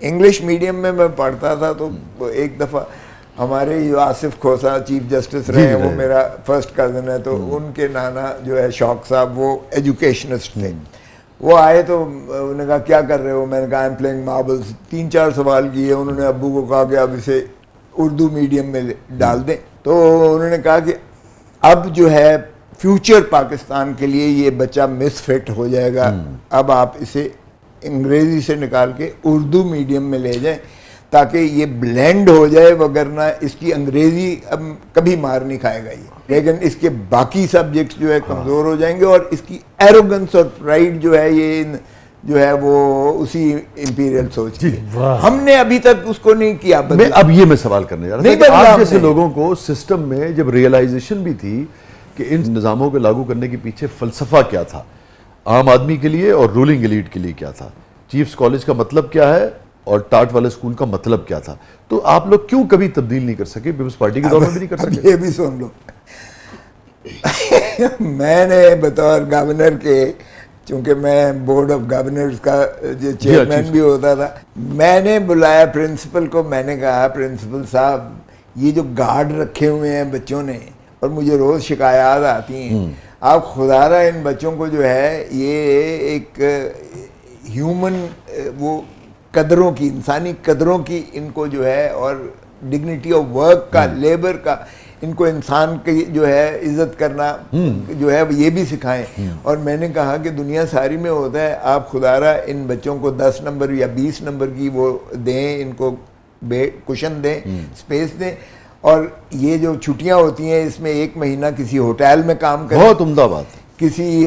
English medium में मैं पढ़ता था तो एक दफ़ा हमारे जो आसिफ खोसा चीफ जस्टिस रहे हैं, वो मेरा फर्स्ट कज़न है, तो उनके नाना जो है शौक साहब वो एजुकेशनिस्ट थे। वो आए तो उन्होंने कहा क्या कर रहे हो, मैंने कहा आई एम प्लेइंग मार्बल्स। 3-4 सवाल किए, उन्होंने अब्बू को कहा कि अब इसे उर्दू मीडियम में डाल दें। तो उन्होंने कहा कि अब जो है फ्यूचर पाकिस्तान के लिए ये बच्चा मिसफिट हो जाएगा, अब आप इसे अंग्रेजी से निकाल के उर्दू मीडियम में ले जाएं ताकि ये ब्लेंड हो जाए, वगरना इसकी अंग्रेजी अब कभी मार नहीं खाएगा ये, लेकिन इसके बाकी सब्जेक्ट्स जो है कमज़ोर हो जाएंगे और इसकी एरोगेंस और प्राइड जो है ये जो है वो उसी इंपीरियल सोच की हमने अभी तक उसको नहीं किया। अब ये मैं सवाल करने जा रहा था कि आप जैसे लोगों को सिस्टम में जब रियलाइजेशन भी थी कि इन निज़ामों को लागू करने के पीछे फ़लसफ़ा क्या था, आम आदमी के लिए और रूलिंग एलीट के लिए क्या था, चीफ्स कॉलेज का मतलब क्या है और टाट वाले स्कूल का मतलब क्या था, तो आप लोग क्यों कभी तब्दील नहीं कर सके? पीपल्स पार्टी के दौर में भी नहीं कर सके? ये भी सुन लो मैंने बतौर गवर्नर के, चूंकि मैं बोर्ड ऑफ गवर्नर्स का जो चेयरमैन भी होता था, मैंने बुलाया प्रिंसिपल को, मैंने कहा प्रिंसिपल साहब ये जो गार्ड रखे हुए हैं बच्चों ने और मुझे रोज़ शिकायत आती हैं, आप खुदारा इन बच्चों को जो है ये एक ह्यूमन वो कदरों की, इंसानी कदरों की इनको जो है और डिग्निटी ऑफ वर्क का, लेबर का, इनको इंसान की जो है इज्जत करना जो है ये भी सिखाएं। और मैंने कहा कि दुनिया सारी में होता है, आप खुदारा इन बच्चों को 10 नंबर या 20 नंबर की वो दें, इनको कुशन दें, स्पेस दें, और ये जो छुट्टियां होती हैं इसमें 1 महीना किसी होटल में काम करें, बहुत उम्दा बात, किसी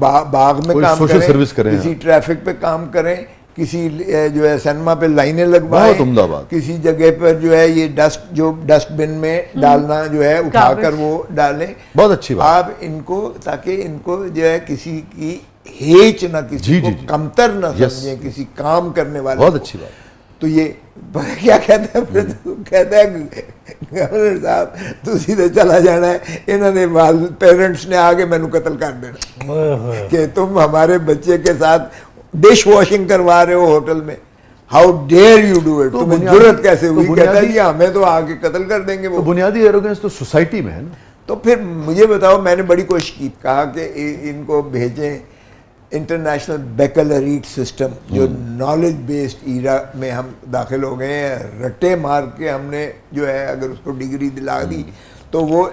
बाग में काम सोशल सर्विस करें, किसी ट्रैफिक पे काम करें, किसी जो है सिनेमा पे लाइनें लगवाएं, बहुत उम्दा बात, किसी जगह पर जो है ये डस्टबिन में डालना जो है उठाकर वो डालें, बहुत अच्छी बात। आप इनको, ताकि इनको जो है किसी की हेच ना, किसी को कमतर ना समझें, किसी काम करने वाले, बहुत अच्छी बात। तो ये क्या कहते हैं, कहता है गवर्नर साहब तू सीधे चला जाना है, इन्होंने पेरेंट्स ने आगे मैंने कत्ल कर देना कि तुम हमारे बच्चे के साथ डिश वॉशिंग करवा रहे हो होटल में, how dare you do it, तुम्हें जरूरत कैसे हुई? कहता है कि हमें तो आगे कत्ल कर देंगे वो। तो बुनियादी एरोगेंस तो सोसाइटी में है ना। तो फिर मुझे बताओ, मैंने बड़ी कोशिश की, कहा कि इनको भेजें इंटरनेशनल बैकलरीट सिस्टम, जो नॉलेज बेस्ड ईरा में हम दाखिल हो गए हैं, रट्टे मार के हमने जो है अगर उसको डिग्री दिला दी तो वो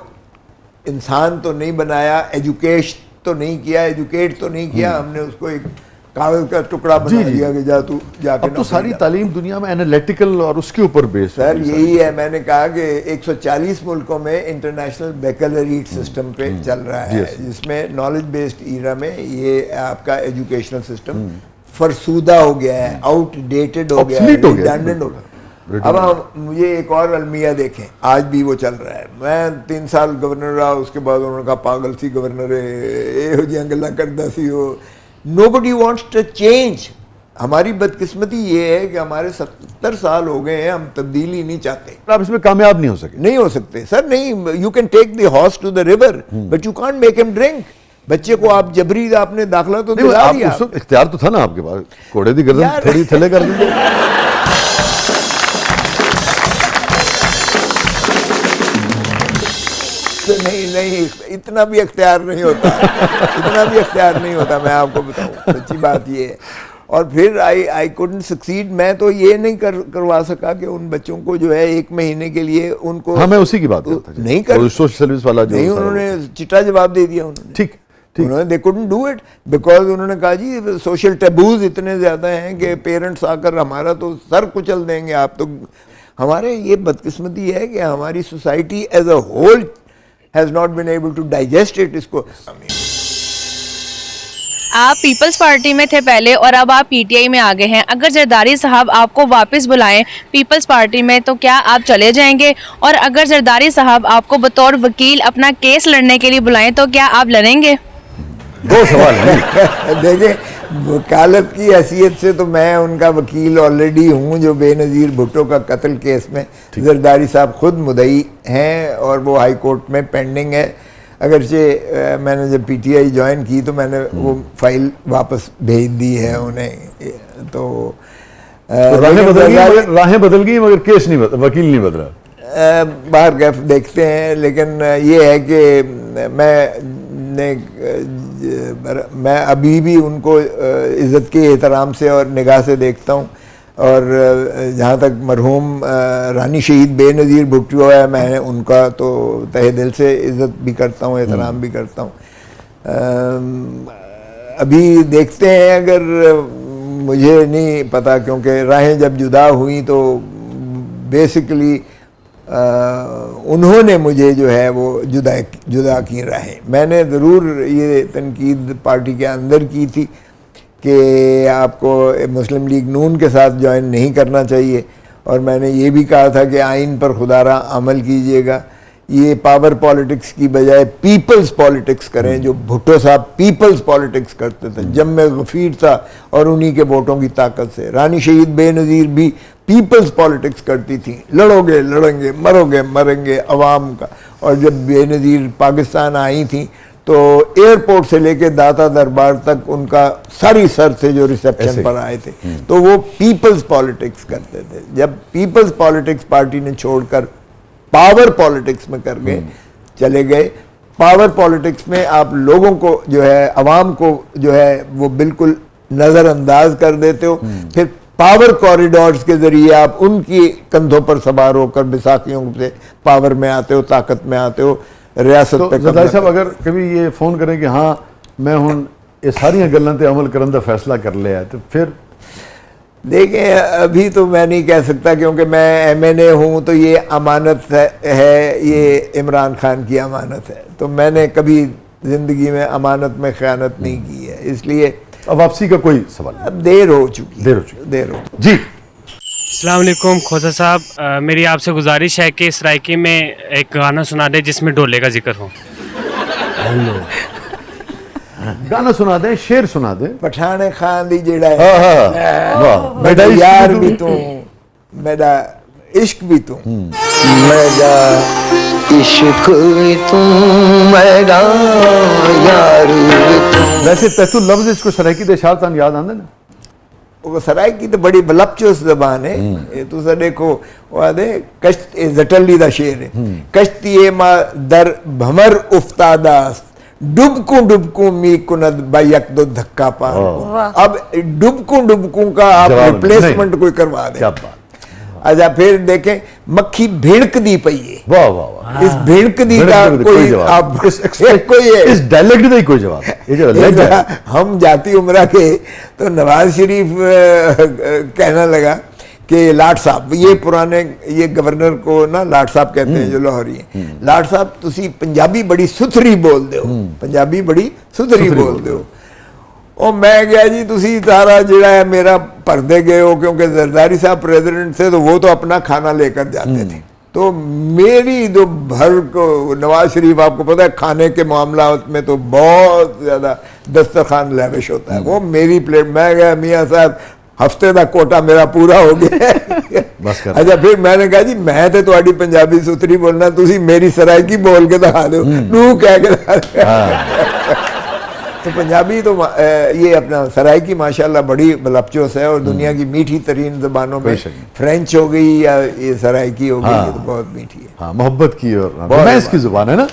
इंसान तो नहीं बनाया, एजुकेट तो नहीं किया हमने उसको एक कागज का टुकड़ा बना दिया कि जा तू जाके। अब तो सारी तालीम दुनिया में एनालिटिकल और उसके ऊपर बेस्ड सर यही है, मैंने कहा कि 140 मुल्कों में इंटरनेशनल बैकलरीट सिस्टम पे चल रहा है, जिसमें नॉलेज बेस्ड ईरा में ये आपका एजुकेशनल सिस्टम फरसूदा हो गया है, आउटडेटेड हो गया है, रिडंडेंट हो गया। अब मुझे एक और अलमिया देखें, आज भी वो चल रहा है। मैं 3 साल गवर्नर रहा, उसके बाद उन्होंने कहा पागल सी गवर्नर है, ये जी गल्लां करदा सी हो। Nobody wants to change। हमारी बदकिस्मती ये है कि हमारे 70 साल हो गए हैं, हम तब्दीली नहीं चाहते। आप इसमें कामयाब नहीं हो सके। नहीं हो सकते सर, नहीं। You can take the horse to the river but you can't make him drink. बच्चे को आप जबरी आपने दाखिला तो दिला दिया, इख्तियार तो था ना आपके पास, कोड़े दी गर्दन थोड़ी थले कर दीजिए। नहीं इतना भी अख्तियार नहीं होता, मैं आपको बताऊं, सच्ची बात ये है। और फिर आई कुडंट सक्सीड, मैं तो ये नहीं करवा सका कि उन बच्चों को जो है 1 महीने के लिए उनको, हाँ मैं उसी की बात करता था, नहीं कर सोशल सर्विस वाला जो नहीं, उन्होंने चिट्टा जवाब दे दिया उन्होंने। ठीक उन्होंने they couldn't do it because उन्होंने कहा जी सोशल टैबूज इतने ज्यादा हैं कि पेरेंट्स आकर हमारा तो सर कुचल देंगे। आप तो, हमारे ये बदकिस्मती है कि हमारी society as a whole has not been able to digest it। इसको आप पीपल्स पार्टी में थे पहले और अब आप पीटीआई में आ गए हैं, अगर जरदारी साहब आपको वापस बुलाएं पीपल्स पार्टी में तो क्या आप चले जाएंगे? और अगर जरदारी साहब आपको बतौर वकील अपना केस लड़ने के लिए बुलाएं तो क्या आप लड़ेंगे? 2 सवाल हैं। देखिए, वकालत की हैसियत से तो मैं उनका वकील ऑलरेडी हूँ, जो बेनज़ीर भुट्टो का कत्ल केस में जरदारी साहब खुद मुद्दई हैं और वो हाई कोर्ट में पेंडिंग है। अगरचे मैंने जब पीटीआई ज्वाइन की तो मैंने वो फाइल वापस भेज दी है उन्हें। तो तो राहें बदल गई मगर केस नहीं वकील नहीं बदला। बाहर गैफ देखते हैं, लेकिन ये है कि मैं अभी भी उनको इज़्ज़त के एहतराम से और निगाह से देखता हूँ। और जहाँ तक मरहूम रानी शहीद बेनज़ीर भुट्टो है, मैं उनका तो तहे दिल से इज़्ज़त भी करता हूँ, एहतराम भी करता हूँ। अभी देखते हैं, अगर मुझे नहीं पता, क्योंकि राहें जब जुदा हुई तो बेसिकली उन्होंने मुझे जो है वो जुदा की राहें। मैंने ज़रूर ये तनकीद पार्टी के अंदर की थी कि आपको मुस्लिम लीग नून के साथ ज्वाइन नहीं करना चाहिए, और मैंने ये भी कहा था कि आइन पर खुदारा अमल कीजिएगा, ये पावर पॉलिटिक्स की बजाय पीपल्स पॉलिटिक्स करें, जो भुट्टो साहब पीपल्स पॉलिटिक्स करते थे, जम्मे गफीर था और उन्हीं के वोटों की ताकत से। रानी शहीद बेनज़ीर भी पीपल्स पॉलिटिक्स करती थी, लड़ोगे लड़ेंगे, मरोगे मरेंगे अवाम का। और जब बेनज़ीर पाकिस्तान आई थी तो एयरपोर्ट से लेके दाता दरबार तक उनका सारी सर से जो रिसेप्शन पर आए थे, तो वो पीपल्स पॉलिटिक्स करते थे। जब पीपल्स पॉलिटिक्स पार्टी ने छोड़कर पावर पॉलिटिक्स में कर गए, चले गए, पावर पॉलिटिक्स में आप लोगों को जो है, अवाम को जो है वो बिल्कुल नज़रअंदाज कर देते हो, फिर पावर कॉरिडोर्स के जरिए आप उनकी कंधों पर सवार होकर बैसाखियों से पावर में आते हो, ताकत में आते हो, रियासत पे। जरदारी साहब अगर कभी ये फोन करें कि हाँ मैं हूँ ये सारिया गल्लां ते अमल करने का फैसला कर लिया, तो फिर देखें, अभी तो मैं नहीं कह सकता, क्योंकि मैं MNA हूँ, तो ये अमानत है, ये इमरान खान की अमानत है, तो मैंने कभी ज़िंदगी में अमानत में ख़यानत नहीं की है, इसलिए अब वापसी का कोई सवाल नहीं। अब देर हो चुकी जी। अस्सलाम वालेकुम खोसा साहब, मेरी आपसे गुजारिश है कि सराइकी में एक गाना सुना दे जिसमें ढोले का जिक्र हो। गाना सुना दें, शेर सुना दें। पठाने खान दी जेड़ा वाह, मेरा यार भी तू, मेरा इश्क भी तू, मेरा इश्क भी तू, मेरा यार भी तू। वैसे तैतू लफ्ज इसको सराइकी दे शार तान याद आंदे ना? वो सराइकी तो बड़ी बलपचोस जबान है। ये तुसा देखो, वो आदे कश्त जटली दा शेर है, कश्ती मा दर भमर उफ्तादास, डुबकू मी कुनद बायक दो धक्का पार को। अब डुबकू का आप रिप्लेसमेंट कोई करवा दे। क्या बात। अच्छा, फिर देखें, मक्खी भिड़क दी पई है। वाह वाह वाह। इस भिड़क दी का कोई आप इस डायलेक्ट का ही कोई जवाब। ये जो लहजा हम जाती उमरा के, तो नवाज शरीफ कहना लगा कि लाट साहब, ये पुराने ये गवर्नर को ना लाट साहब कहते हैं जो लाहौरी हैं, लाट साहब तुसी पंजाबी बड़ी सुथरी बोल दो, पंजाबी बड़ी सुथरी बोल दो। और मैं गया जी, तुसी सारा जिहड़ा है मेरा भरदे गए हो, क्योंकि जरदारी साहब प्रेसिडेंट थे तो वो तो अपना खाना लेकर जाते थे, तो मेरी जो भर को नवाज शरीफ, आपको पता है खाने के मामला में तो बहुत ज़्यादा दस्तरखान लैविश होता है, वो मेरी प्लेट, मैं गया मियाँ साहब हफ्ते का कोटा मेरा पूरा हो गया। अच्छा, फिर मैंने कहा जी मैं तो तुम्हारी पंजाबी सुथरी बोलना, तुसी मेरी सराइकी बोल के दिखा दो, नू कह के। तो पंजाबी तो ये अपना सराइकी माशाल्लाह बड़ी बलपचोस है, और दुनिया की मीठी तरीन ज़बानों में फ्रेंच हो गई या ये सराइकी हो गई, ये तो बहुत मीठी है। हाँ, मोहब्बत की और रोमांस की ज़ुबान है ना।